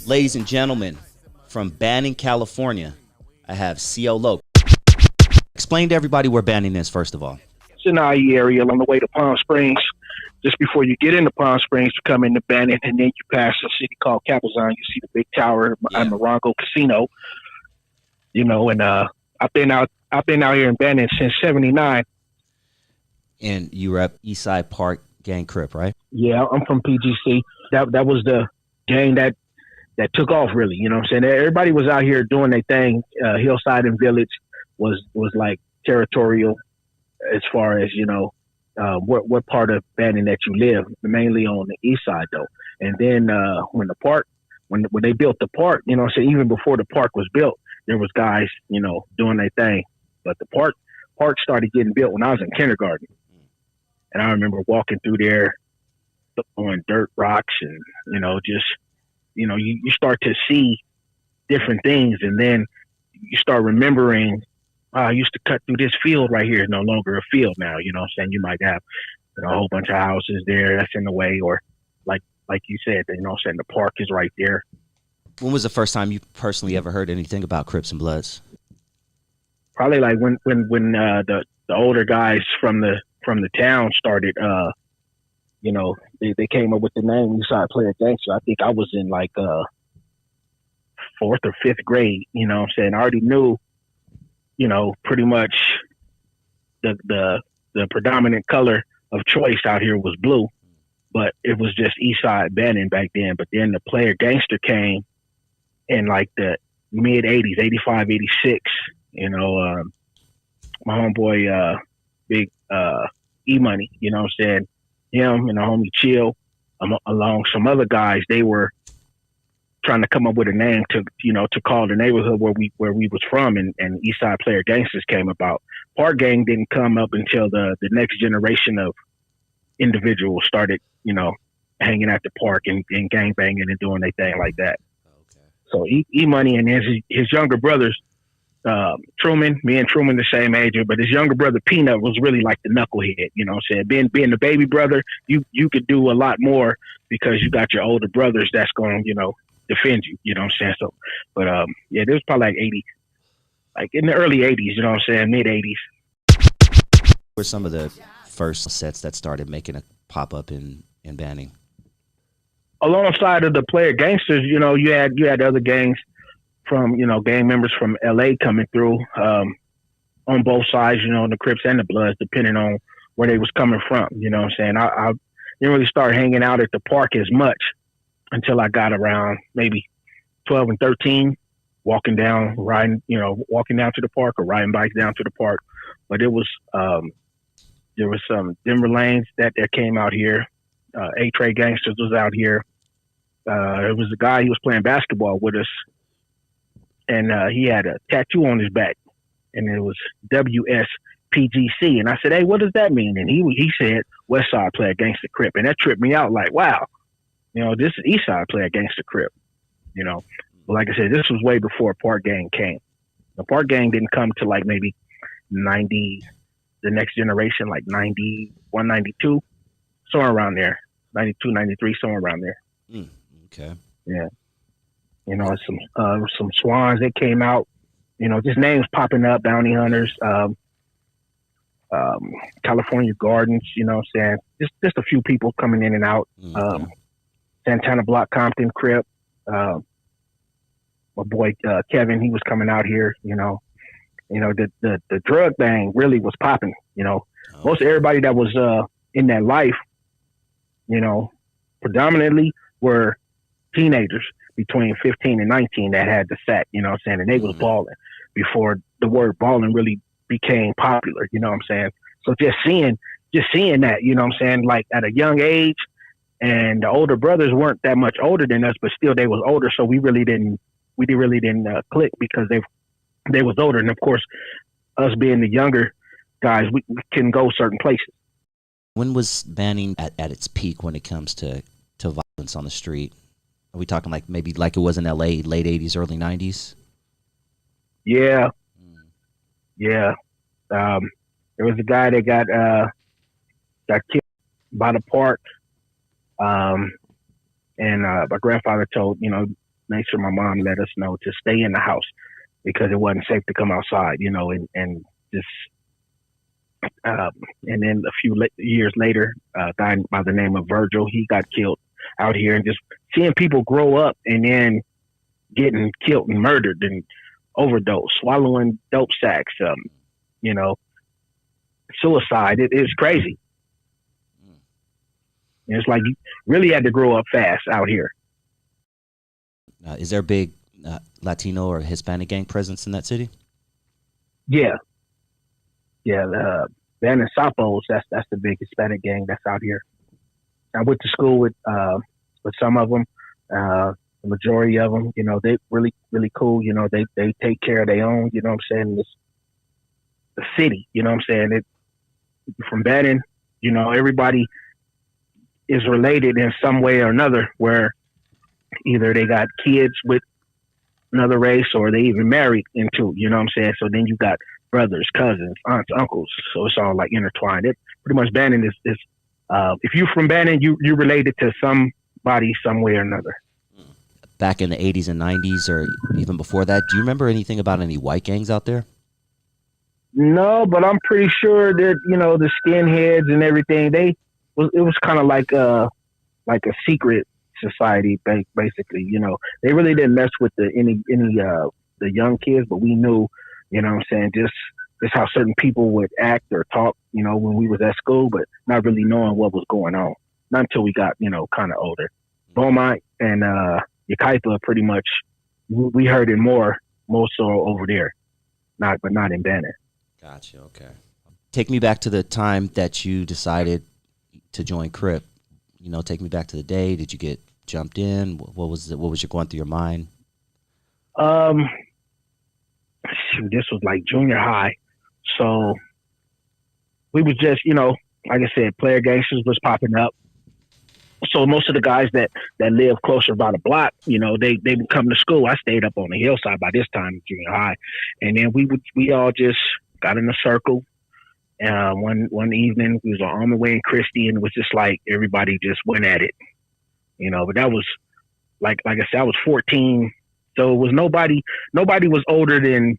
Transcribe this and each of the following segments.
Ladies and gentlemen, from BANGlN, California, I have Seo Loc. Explain to everybody where BANGlN is, first of all. It's in our area on the way to Palm Springs. Just before you get into Palm Springs, you come into BANGlN, and then you pass a city called Capizon. You see the big tower on Morongo Casino. You know, and I've been out here in BANGlN since '79. And you were at Eastside Park Gang Crip, right? Yeah, I'm from PGC. That was the gang that took off, really. You know what I'm saying? Everybody was out here doing their thing. Hillside and Village was like territorial as far as, you know, what part of BANGlN that you live, mainly on the east side though. And then when they built the park, you know what I'm saying, even before the park was built, there was guys, you know, doing their thing. But the park started getting built when I was in kindergarten. And I remember walking through there, throwing dirt rocks and, you know, just, you know, you start to see different things, and then you start remembering, I used to cut through this field right here. It's no longer a field now, you know what I'm saying? You might have, you know, a whole bunch of houses there that's in the way, or like you said, you know what I'm saying, the park is right there. When was the first time you personally ever heard anything about Crips and Bloods? Probably like when the older guys from the town started, you know, they came up with the name Eastside Player Gangster. I think I was in like 4th or 5th grade, you know what I'm saying? I already knew, you know, pretty much the predominant color of choice out here was blue, but it was just Eastside BANGlN back then. But then the Player Gangster came in like the mid 80s, 85, 86, you know, my homeboy, Big E-Money, you know what I'm saying? Him and the homie Chill, along some other guys, they were trying to come up with a name to, you know, to call the neighborhood where we was from, and Eastside Player Gangsters came about. Park Gang didn't come up until the next generation of individuals started, you know, hanging at the park and gang banging and doing their thing like that. Okay. So E-Money and his younger brothers, Truman, me and Truman the same age, but his younger brother Peanut was really like the knucklehead, you know what I'm saying? Being the baby brother, you could do a lot more because you got your older brothers that's going to, you know, defend you, you know what I'm saying? So, but yeah, there was probably like 80, like in the early 80s, you know what I'm saying, mid 80s. What were some of the first sets that started making a pop up in BANGlN? Alongside of the Player Gangsters, you know, you had other gangs from, you know, gang members from LA coming through, on both sides, you know, the Crips and the Bloods, depending on where they was coming from. You know what I'm saying? I didn't really start hanging out at the park as much until I got around maybe 12 and 13, walking down to the park or riding bikes down to the park. But it was, there was some Denver Lanes that came out here. A-Trade Gangsters was out here. It was a guy, he was playing basketball with us, and he had a tattoo on his back, and it was WSPGC. And I said, hey, what does that mean? And he said, West Side Player Gangster Crip. And that tripped me out like, wow, you know, this is East Side Player Gangster Crip, you know. But like I said, this was way before Park Gang came. The Park Gang didn't come to like maybe 90, the next generation, like 91, 92, somewhere around there, 92, 93, somewhere around there. Okay. Yeah. You know, some Swans that came out, you know, just names popping up, Bounty Hunters, California Gardens, you know what I'm saying? Just a few people coming in and out. Santana Block, Compton, Crip. My boy Kevin, he was coming out here, you know. You know, the drug bang really was popping, you know. Most everybody that was in that life, you know, predominantly were teenagers between 15 and 19 that had the sack, you know what I'm saying? And they was balling before the word balling really became popular, you know what I'm saying? So just seeing that, you know what I'm saying, like at a young age, and the older brothers weren't that much older than us, but still they was older, so we really didn't click because they was older. And of course, us being the younger guys, we couldn't go certain places. When was BANGlN at its peak when it comes to violence on the street? Are we talking like maybe like it was in LA, late 80s, early 90s? Yeah. Yeah. There was a guy that got killed by the park. And my grandfather told, you know, make sure my mom let us know to stay in the house because it wasn't safe to come outside, and just, and then a few years later, a guy by the name of Virgil, he got killed out here, and just seeing people grow up and then getting killed and murdered and overdose, swallowing dope sacks, you know, suicide. It's crazy. And it's like you really had to grow up fast out here. Is there a big Latino or Hispanic gang presence in that city? Yeah. Van and Sapos, that's the big Hispanic gang that's out here. I went to school with some of them. The majority of them, they really, really cool. They take care of their own. You know what I'm saying? It's the city. You know what I'm saying? From Bannon, everybody is related in some way or another, where either they got kids with another race or they even married into. You know what I'm saying? So then you got brothers, cousins, aunts, uncles. So it's all like intertwined. It pretty much Bannon is if you're from Bannon, you're related to somebody some way or another. Back in the 80s and 90s, or even before that, do you remember anything about any white gangs out there? No, but I'm pretty sure that the skinheads and everything, it was kind of like a secret society, basically. They really didn't mess with any the young kids, but we knew, what I'm saying, just how certain people would act or talk, when we was at school, but not really knowing what was going on. Not until we got, kind of older. Beaumont and Yucaipa, pretty much, we heard it more so over there, but not in Bannon. Gotcha. Okay. Take me back to the time that you decided to join CRlP. Take me back to the day. Did you get jumped in? What was going through your mind? This was like junior high, so we was just, like I said, player gangsters was popping up. So most of the guys that live closer by the block, they would come to school. I stayed up on the hillside by this time, junior high, and then we all just got in a circle. One evening we was on Almond Way in Christie, and it was just like everybody just went at it, But that was like I said, I was 14, so it was nobody was older than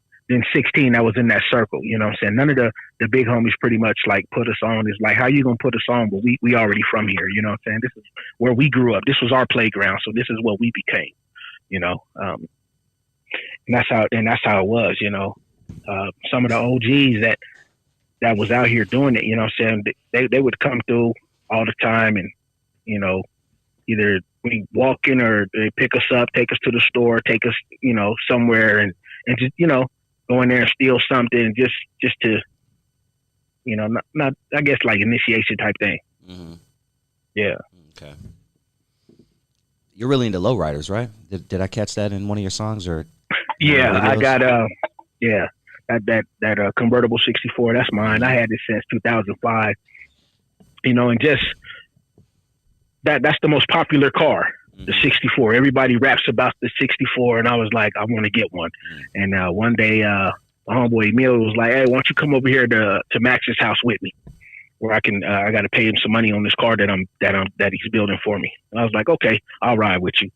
16 that was in that circle. You know what I'm saying? None of the big homies pretty much like put us on. It's like, how you gonna put us on? But we already from here. You know what I'm saying? This is where we grew up. This was our playground. So this is what we became. And that's how it was. Some of the OGs that was out here doing it. You know what I'm saying? They would come through all the time, and either we walk in or they pick us up, take us to the store, take us somewhere, and just go in there and steal something just to, not I guess like initiation type thing. Mm-hmm. Yeah. Okay. You're really into lowriders, right? Did I catch that in one of your songs or? Yeah, I got that convertible 64. That's mine. I had it since 2005. And just that's the most popular car. The 64. Everybody raps about the 64, and I was like, I want to get one. And one day, my homeboy Emil was like, "Hey, why don't you come over here to Max's house with me, where I can I got to pay him some money on this car that he's building for me." And I was like, "Okay, I'll ride with you."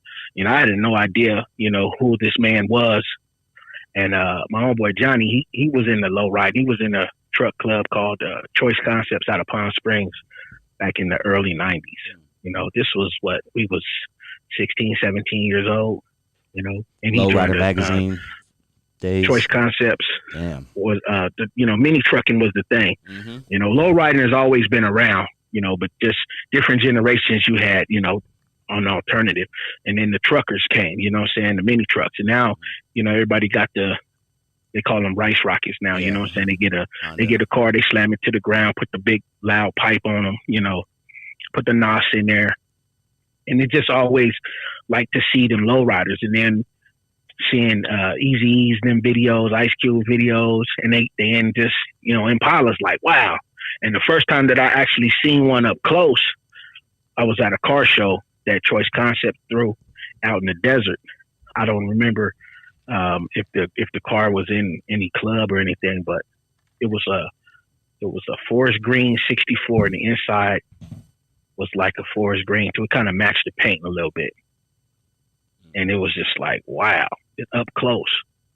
I had no idea, who this man was. And my homeboy Johnny, he was in the low ride. He was in a truck club called Choice Concepts out of Palm Springs back in the early 90s. This was what we was 16, 17 years old, and he Lowrider magazine days. Choice Concepts. Damn. Was mini trucking was the thing. Mm-hmm. Lowriding has always been around, but just different generations you had, on the alternative, and then the truckers came, the mini trucks, and now, everybody got they call them rice rockets now. Yeah. You know what I'm saying? They get a car, they slam it to the ground, put the big loud pipe on them, put the NOS in there. And it just always like to see them lowriders, and then seeing Eazy-E's, them videos, Ice Cube videos, and they end just, Impala's like, wow. And the first time that I actually seen one up close, I was at a car show that Choice Concept threw out in the desert. I don't remember if the car was in any club or anything, but it was a forest green 64, and the inside was like a forest green, so it kind of matched the paint a little bit. And it was just like, wow, it's up close,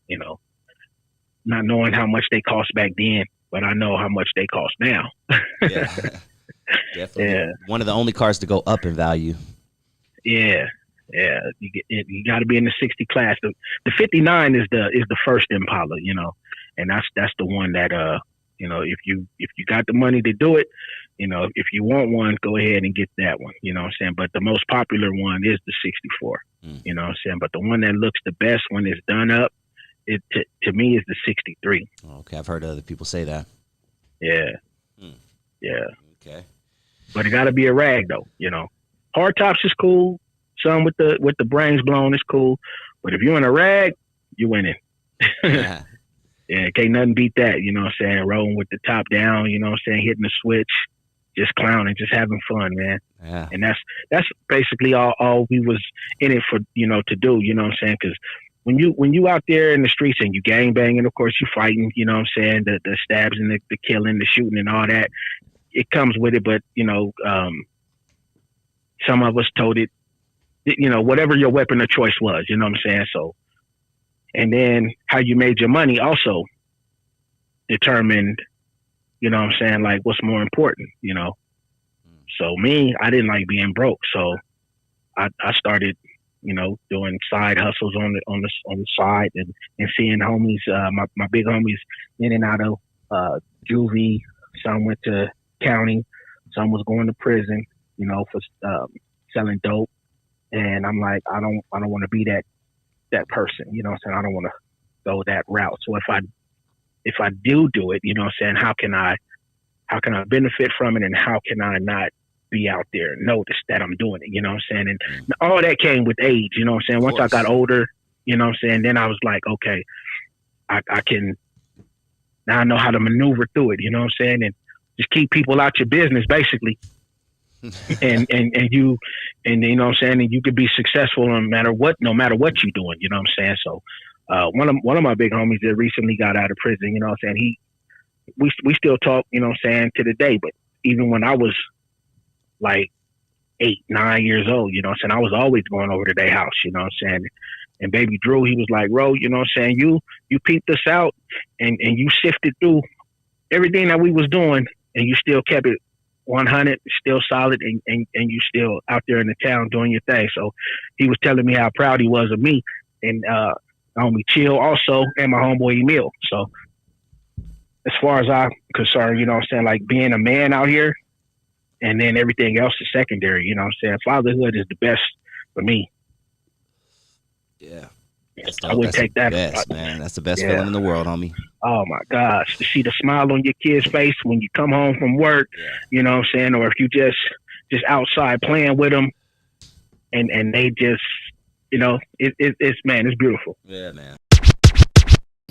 you know, not knowing how much they cost back then, but I know how much they cost now. Yeah, definitely. Yeah. One of the only cars to go up in value. Yeah. Yeah. You got to be in the 60 class. The 59 is the first Impala, you know, and that's the one that, you know, if you got the money to do it, you know, if you want one, go ahead and get that one, you know what I'm saying? But the most popular one is the 64, you know what I'm saying? But the one that looks the best when it's done up, to me is the 63. Okay, I've heard other people say that. Yeah. Yeah. Okay. But it got to be a rag though, you know. Hard tops is cool. Some with the brains blown is cool. But if you're in a rag, you're winning. Yeah. Yeah, can't nothing beat that, you know what I'm saying? Rolling with the top down, you know what I'm saying? Hitting the switch, just clowning, just having fun, man. Yeah. And that's basically all we was in it for, you know, to do, you know what I'm saying? Because when you out there in the streets and you gang banging, of course you fighting, you know what I'm saying? The stabs and the killing, the shooting and all that, it comes with it. But, you know, some of us told it, you know, whatever your weapon of choice was, you know what I'm saying? So, and then how you made your money also determined, you know what I'm saying, like what's more important, you know? So me, I didn't like being broke. So I started, you know, doing side hustles on the side and seeing homies, my big homies in and out of juvie. Some went to county, some was going to prison, you know, for selling dope. And I'm like, I don't want to be that person, you know what I'm saying? I don't want to go that route. So if I do it, you know what I'm saying, how can I benefit from it, and how can I not be out there and notice that I'm doing it, you know what I'm saying? And all that came with age, you know what I'm saying? Once I got older, you know what I'm saying, then I was like, okay, I can, now I know how to maneuver through it, you know what I'm saying? And just keep people out your business, basically. and you know what I'm saying, and you could be successful no matter what you're doing, you know what I'm saying? So one of my big homies that recently got out of prison, you know what I'm saying, we still talk, you know what I'm saying, to the day. But even when I was like 8, 9 years old, you know what I'm saying, I was always going over to their house, you know what I'm saying? And baby Drew, he was like, Ro, you know what I'm saying, you peeped us out and you sifted through everything that we was doing, and you still kept it 100, still solid, and you still out there in the town doing your thing. So he was telling me how proud he was of me, and homie Chill also, and my homeboy Emil. So as far as I'm concerned, you know what I'm saying, like being a man out here, and then everything else is secondary, you know what I'm saying? Fatherhood is the best for me. Yeah. I would take that. Best, man. That's the best feeling in the world, homie. Oh my gosh, to see the smile on your kid's face when you come home from work, you know what I'm saying, or if you just outside playing with them, and they just, you know, it's man, it's beautiful. Yeah, man.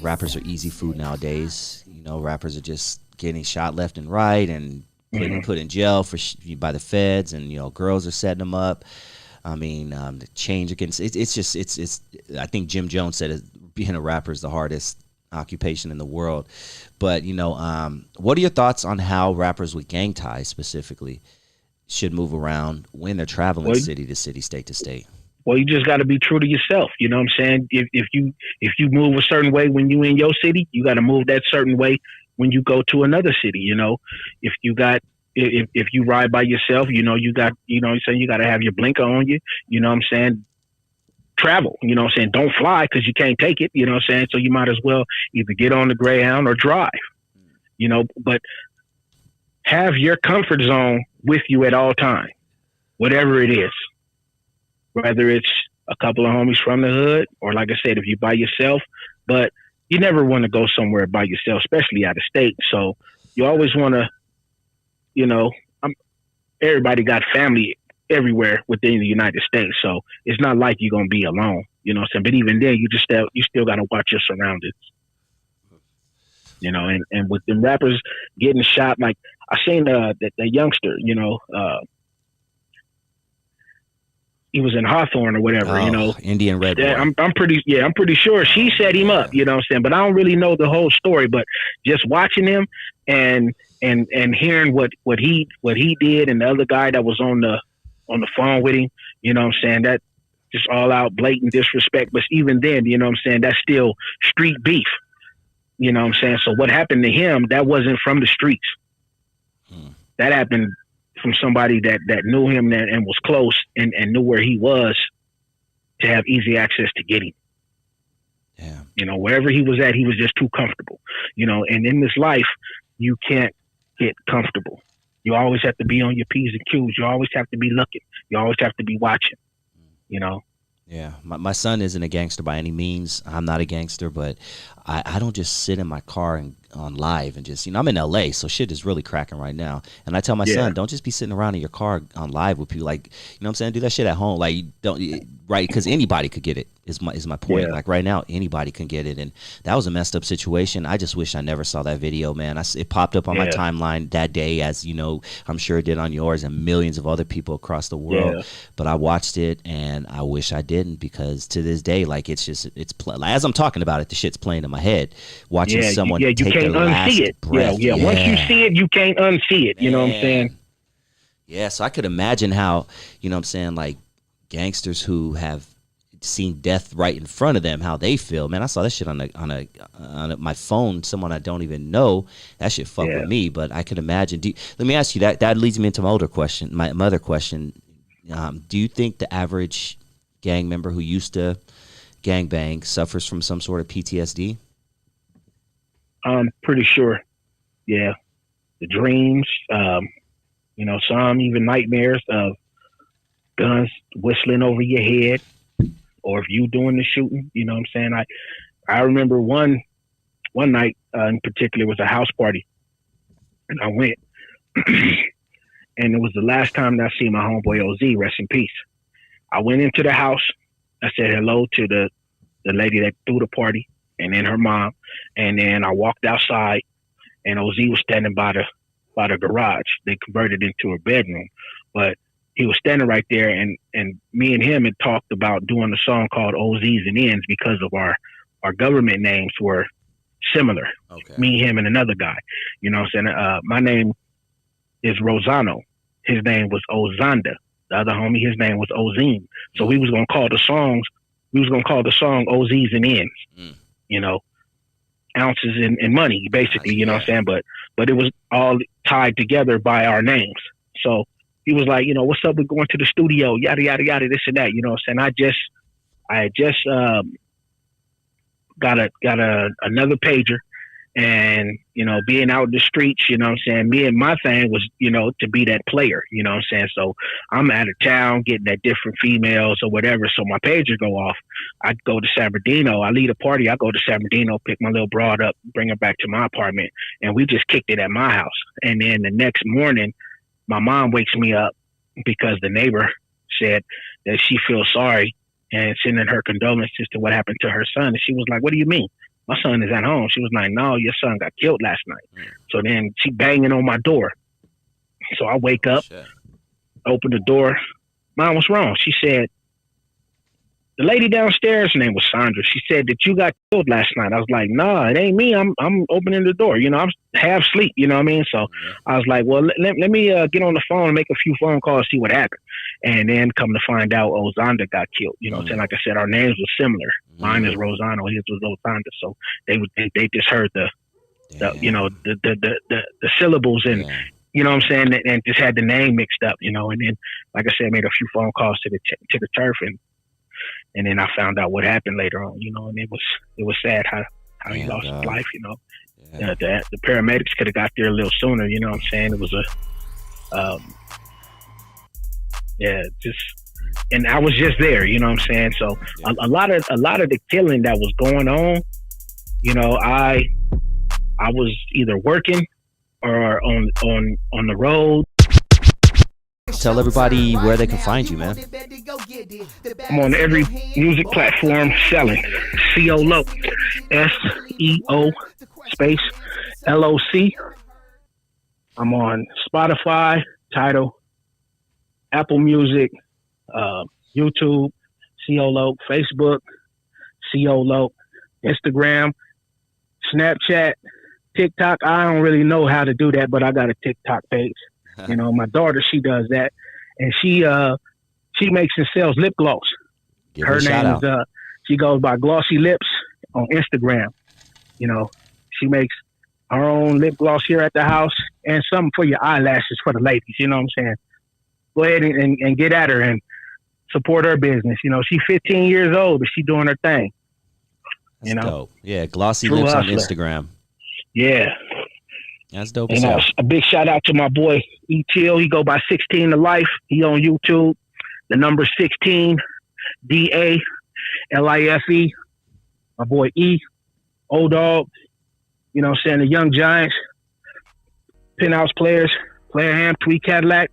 Rappers are easy food nowadays. You know, rappers are just getting shot left and right and put in jail by the feds, and you know, girls are setting them up. I mean, the change against it's. I think Jim Jones said being a rapper is the hardest occupation in the world. But you know, what are your thoughts on how rappers with gang ties specifically should move around when they're traveling city to city, state to state? Well, you just got to be true to yourself. You know what I'm saying? If you move a certain way when you in your city, you got to move that certain way when you go to another city. You know, if you ride by yourself, you know, you got, you know what I'm saying, you got to have your blinker on you, you know what I'm saying, travel, you know what I'm saying, don't fly because you can't take it, you know what I'm saying, so you might as well either get on the Greyhound or drive, you know, but have your comfort zone with you at all times, whatever it is, whether it's a couple of homies from the hood or, like I said, if you by yourself, but you never want to go somewhere by yourself, especially out of state, so you always want to, you know, everybody got family everywhere within the United States, so it's not like you're gonna be alone. You know what I'm saying? But even then, you still got to watch your surroundings. You know, and with them rappers getting shot, like I seen that youngster, you know, he was in Hawthorne or whatever, you know. Indian Red Boy. I'm pretty sure she set him up, you know what I'm saying? But I don't really know the whole story, but just watching him and hearing what he did, and the other guy that was on the phone with him, you know what I'm saying, that just all out blatant disrespect. But even then, you know what I'm saying, that's still street beef. You know what I'm saying? So what happened to him, that wasn't from the streets. That happened from somebody that knew him and was close and knew where he was to have easy access to get him. Yeah. You know, wherever he was at, he was just too comfortable. You know, and in this life, you can't get comfortable. You always have to be on your P's and Q's. You always have to be looking. You always have to be watching, you know. Yeah, my son isn't a gangster by any means. I'm not a gangster, but I don't just sit in my car and on live and just, you know, I'm in LA, so shit is really cracking right now. And I tell my son, don't just be sitting around in your car on live with people. Like, you know what I'm saying? Do that shit at home. Like, don't, right? Because anybody could get it. Is my point. Like right now, anybody can get it, and that was a messed up situation. I just wish I never saw that video, man. It popped up on my timeline that day, as you know, I'm sure it did on yours and millions of other people across the world. Yeah. But I watched it, and I wish I didn't, because to this day, like it's as I'm talking about it, the shit's playing in my head. Watching someone take their last breath. Yeah. Once you see it, you can't unsee it. You know what I'm saying? Yeah. So I could imagine how, you know what I'm saying, like gangsters who have seen death right in front of them, how they feel. Man, I saw that shit on my phone. Someone I don't even know. That shit fuck with me. But I could imagine. Let me ask you that. That leads me into my other question. My other question. Do you think the average gang member who used to gangbang suffers from some sort of PTSD? I'm pretty sure. Yeah, the dreams. You know, some even nightmares of guns whistling over your head. Or if you doing the shooting, you know what I'm saying? I remember one night in particular, it was a house party, and I went, and it was the last time that I seen my homeboy OZ, rest in peace. I went into the house. I said hello to the lady that threw the party, and then her mom, and then I walked outside, and OZ was standing by the garage. They converted it into a bedroom, but he was standing right there, and me and him had talked about doing a song called OZs and Ns because of our government names were similar. Okay. Me, him, and another guy. You know what I'm saying? My name is Rosano. His name was Ozanda. The other homie, his name was Ozine. So we was gonna call the song OZs and Ns. You know, ounces and money, basically. You know what I'm saying? But it was all tied together by our names. So he was like, you know, what's up with going to the studio, yada, yada, yada, this and that, you know what I'm saying? I had just got another pager, and, you know, being out in the streets, you know what I'm saying? Me and my thing was, you know, to be that player, you know what I'm saying? So I'm out of town getting at different females or whatever. So my pager go off. I go to San Bernardino. I lead a party. I go to San Bernardino, pick my little broad up, bring her back to my apartment. And we just kicked it at my house. And then the next morning, my mom wakes me up because the neighbor said that she feels sorry and sending her condolences to what happened to her son. And she was like, what do you mean? My son is at home. She was like, no, your son got killed last night. So then she banging on my door. So I wake up, open the door. Mom, what's wrong? She said, the lady downstairs, her name was Sandra. She said that you got killed last night. I was like, nah, it ain't me. I'm opening the door. You know, I'm half asleep. You know what I mean? So I was like, well, let me get on the phone and make a few phone calls, see what happened. And then come to find out, Ozanda got killed. You know what I'm saying? Like I said, our names were similar. Mine is Rosano, his was Ozanda. So they just heard the you know, the syllables and you know what I'm saying, and just had the name mixed up. You know, and then like I said, made a few phone calls to the turf, and then I found out what happened later on, you know, and it was sad how he lost his life, you know. Yeah. The paramedics could have got there a little sooner, you know what I'm saying? It was and I was just there, you know what I'm saying? So a lot of the killing that was going on, you know, I was either working or on the road. Tell everybody where they can find you, man. I'm on every music platform selling. Seo Loc, SEO space LOC. I'm on Spotify, Tidal, Apple Music, YouTube, Seo Loc, Facebook, Seo Loc, Instagram, Snapchat, TikTok. I don't really know how to do that, but I got a TikTok page. You know, my daughter, she does that, and she makes and sells lip gloss. Give her Her a shout name out. is she goes by Glossy Lips on Instagram. You know, she makes her own lip gloss here at the house and something for your eyelashes for the ladies. You know what I'm saying? Go ahead and get at her and support her business. You know, she's 15 years old, but she's doing her thing. That's you know, dope. Yeah, Glossy True Lips on hustler. Instagram. Yeah. That's dope And as hell. a big shout out to my boy E Till. He go by 16 to Life. He on YouTube. The number 16 DALIFE. My boy E, Old Dog. You know what I'm saying? The Young Giants, Penthouse Players, Player Ham, Tweet Cadillac.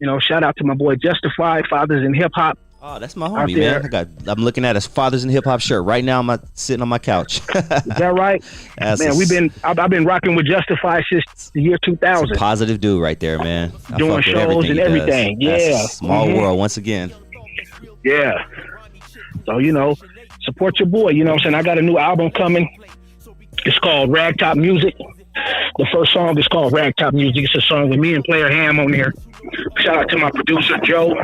You know, shout out to my boy Justified, Fathers in Hip Hop. Oh, that's my out homie, there. man. I'm looking at his Fathers in Hip Hop shirt right now. I'm sitting on my couch. Is that right? That's Man, I've been rocking with Justified since the year 2000. positive dude right there, man. I Doing fuck with shows and he does. everything. That's Yeah. a small Mhm. world once again. Yeah. So, you know, support your boy. You know what I'm saying? I got a new album coming. It's called Ragtop Music. The first song is called Ragtop Music. It's a song with me and Player Ham on there. Shout out to my producer, Joe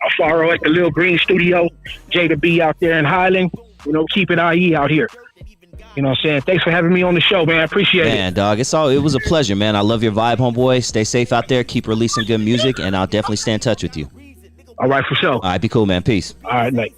Alfaro at the Lil Green Studio. Jada B out there in Highland. You know, keep it IE out here. You know what I'm saying? Thanks for having me on the show, man. I appreciate it. Man, dog, it was a pleasure, man. I love your vibe, homeboy. Stay safe out there. Keep releasing good music, and I'll definitely stay in touch with you. All right, for sure. All right, be cool, man. Peace. All right, mate.